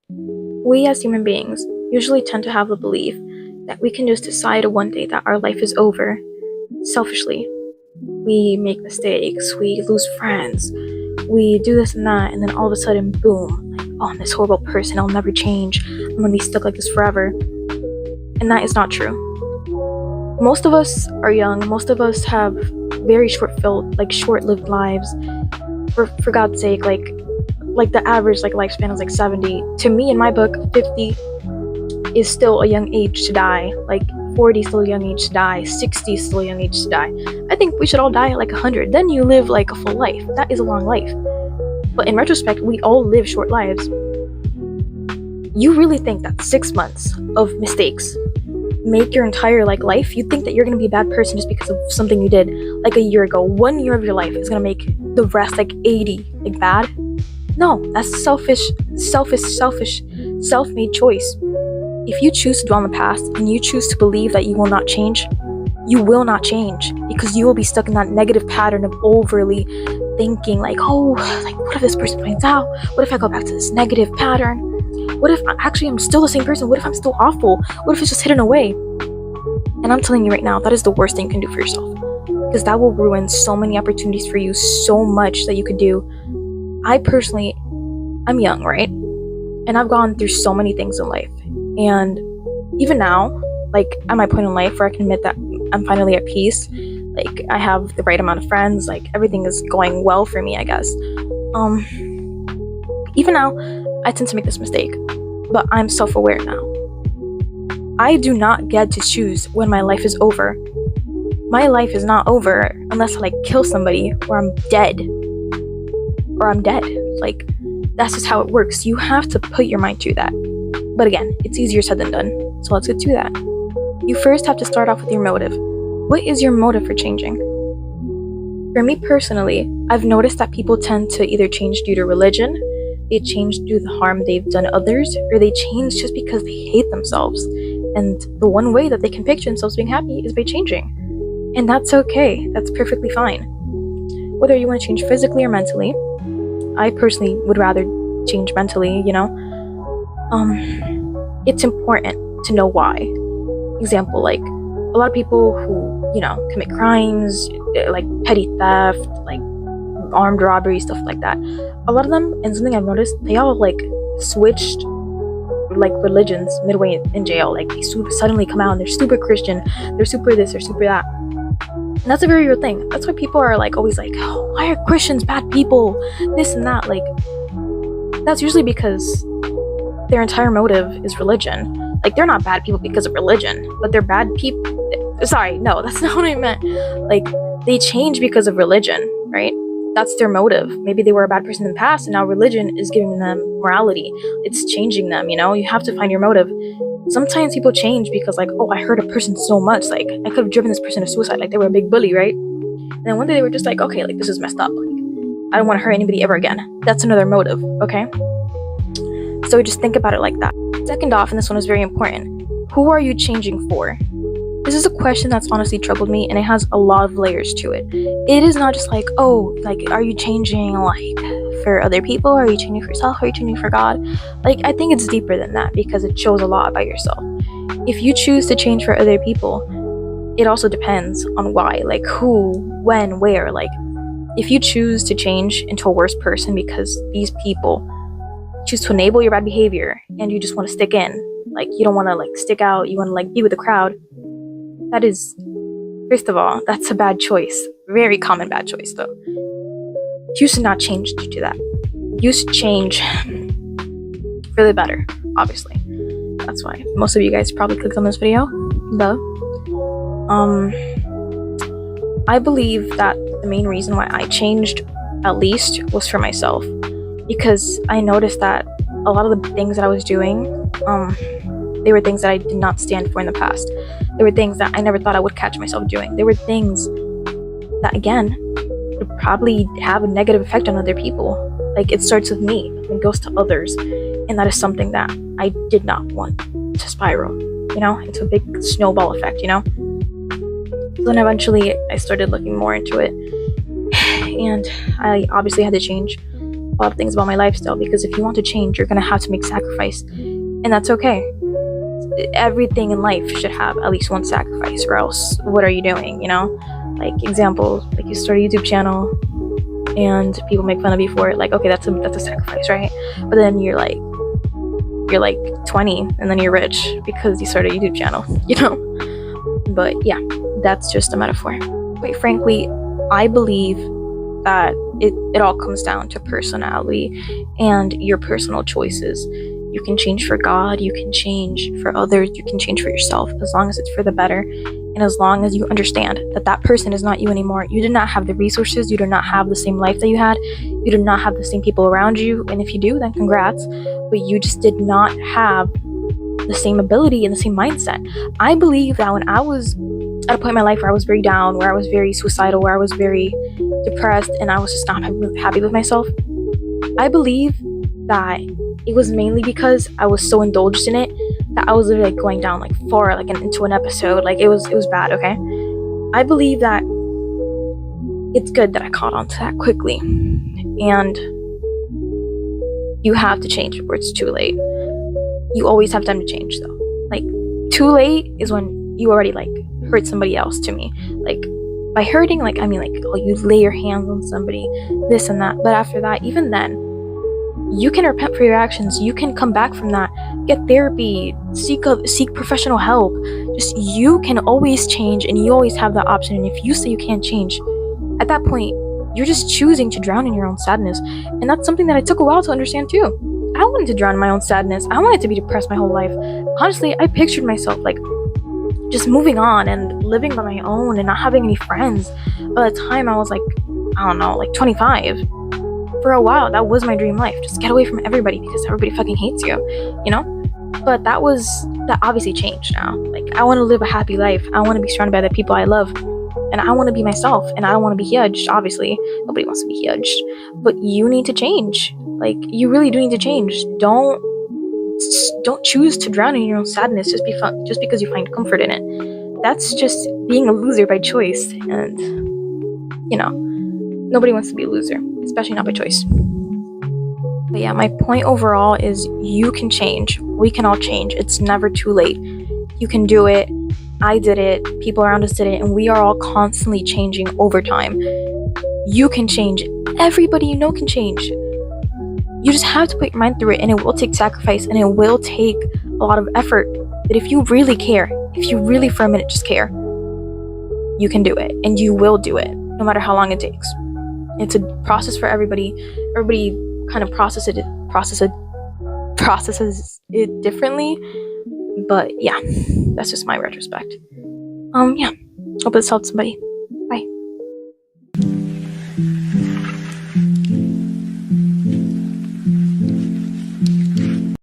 We as human beings usually tend to have the belief that we can just decide one day that our life is over selfishly. We make mistakes, we lose friends, we do this and that, and then all of a sudden, boom, like, oh, I'm this horrible person, I'll never change, I'm gonna be stuck like this forever. And that is not true. Most of us are young, most of us have very short-lived lives. For God's sake, like the average lifespan is 70. To me, in my book, 50 is still a young age to die. 40 is still a young age to die. 60 is still a young age to die. I think we should all die at 100. Then you live a full life. That is a long life. But in retrospect, we all live short lives. You really think that 6 months of mistakes make your entire life? You think that you're gonna be a bad person just because of something you did a year ago? 1 year of your life is gonna make the rest 80 bad? No, that's a selfish, self-made choice. If you choose to dwell on the past and you choose to believe that you will not change, you will not change, because you will be stuck in that negative pattern of overly thinking what if this person finds out? What if I go back to this negative pattern? What if actually I'm still the same person? What if I'm still awful? What if it's just hidden away? And I'm telling you right now, that is the worst thing you can do for yourself, because that will ruin so many opportunities for you, so much that you could do. I'm young, right? And I've gone through so many things in life. And even now, at my point in life where I can admit that I'm finally at peace, I have the right amount of friends, everything is going well for me, I guess. Even now, I tend to make this mistake, but I'm self-aware now. I do not get to choose when my life is over. My life is not over unless I kill somebody or I'm dead. That's just how it works. You have to put your mind through that. But again, it's easier said than done. So let's get to that. You first have to start off with your motive. What is your motive for changing? For me personally, I've noticed that people tend to either change due to religion, they change due to the harm they've done to others, or they change just because they hate themselves. And the one way that they can picture themselves being happy is by changing. And that's okay. That's perfectly fine. Whether you want to change physically or mentally, I personally would rather change mentally, it's important to know why. Example, a lot of people who, commit crimes, petty theft, armed robbery, stuff like that. A lot of them, and something I've noticed, they all switched religions midway in jail. They suddenly come out and they're super Christian, they're super this, they're super that. And that's a very real thing. That's why people are always oh, why are Christians bad people? This and that. That's usually because their entire motive is religion. They're not bad people because of religion, but they're bad people. Sorry, no, that's not what I meant. They change because of religion, right? That's their motive. Maybe they were a bad person in the past, and now religion is giving them morality. It's changing them, you have to find your motive. Sometimes people change because oh, I hurt a person so much, I could have driven this person to suicide, they were a big bully, right? And then one day they were just okay, this is messed up, I don't want to hurt anybody ever again. That's another motive, okay? So just think about it like that. Second off, and this one is very important, who are you changing for? This is a question that's honestly troubled me, and it has a lot of layers to it. It is not just are you changing for other people? Are you changing for yourself? Are you changing for God? I think it's deeper than that, because it shows a lot about yourself. If you choose to change for other people, it also depends on why, who, when, where. If you choose to change into a worse person because these people choose to enable your bad behavior and you just want to stick in, you don't want to stick out, you want to be with the crowd, that is, first of all, that's a bad choice. Very common bad choice, though. You should not change due to that. You should change for the better, obviously. That's why most of you guys probably clicked on this video. I believe that the main reason why I changed, at least, was for myself. Because I noticed that a lot of the things that I was doing, they were things that I did not stand for in the past. They were things that I never thought I would catch myself doing. They were things that, again, would probably have a negative effect on other people. It starts with me and goes to others. And that is something that I did not want to spiral, into a big snowball effect, So then eventually I started looking more into it. And I obviously had to change. a lot of things about my lifestyle, because if you want to change, you're going to have to make sacrifice, and that's okay. Everything in life should have at least one sacrifice, or else what are you doing, you know? Like, example, like you start a YouTube channel and people make fun of you for it, like, okay, that's a sacrifice, right? But then you're like 20 and then you're rich because you started a YouTube channel, you know? But yeah, that's just a metaphor. Quite frankly, I believe that it all comes down to personality and your personal choices. You can change for God, you can change for others, you can change for yourself, as long as it's for the better, and as long as you understand that that person is not you anymore. You did not have the resources, you do not have the same life that you had, you do not have the same people around you, and if you do, then congrats, but you just did not have the same ability and the same mindset. I believe that when I was at a point in my life where I was very down, where I was very suicidal, where I was very depressed, and I was just not happy with myself, I believe that it was mainly because I was so indulged in it that I was literally like going down like far, like into an episode. Like it was bad, okay? I believe that it's good that I caught on to that quickly. And you have to change before it's too late. You always have time to change though. Like, too late is when you already like hurt somebody else, to me. Like, by hurting, like, I mean like, oh, you lay your hands on somebody, this and that. But after that, even then, you can repent for your actions. You can come back from that, get therapy, seek professional help. Just, you can always change, and you always have that option. And if you say you can't change, at that point, you're just choosing to drown in your own sadness. And that's something that I took a while to understand too. I wanted to drown in my own sadness. I wanted to be depressed my whole life. Honestly, I pictured myself like just moving on and living on my own and not having any friends. By the time I was like, I don't know, like 25. For a while, that was my dream life. Just get away from everybody because everybody fucking hates you, you know? But that obviously changed now. Like, I want to live a happy life. I want to be surrounded by the people I love. And I want to be myself. And I don't want to be judged, obviously. Nobody wants to be judged. But you need to change. Like, you really do need to change. Don't choose to drown in your own sadness just because you find comfort in it. That's just being a loser by choice. And, you know, nobody wants to be a loser, especially not by choice. But yeah, my point overall is you can change. We can all change. It's never too late. You can do it. I did it. People around us did it. And we are all constantly changing over time. You can change. Everybody you know can change. You just have to put your mind through it, and it will take sacrifice, and it will take a lot of effort. But if you really care, if you really for a minute just care, you can do it, and you will do it, no matter how long it takes. It's a process for everybody. Everybody kind of processes it differently. But yeah, that's just my retrospect. Yeah, hope this helped somebody.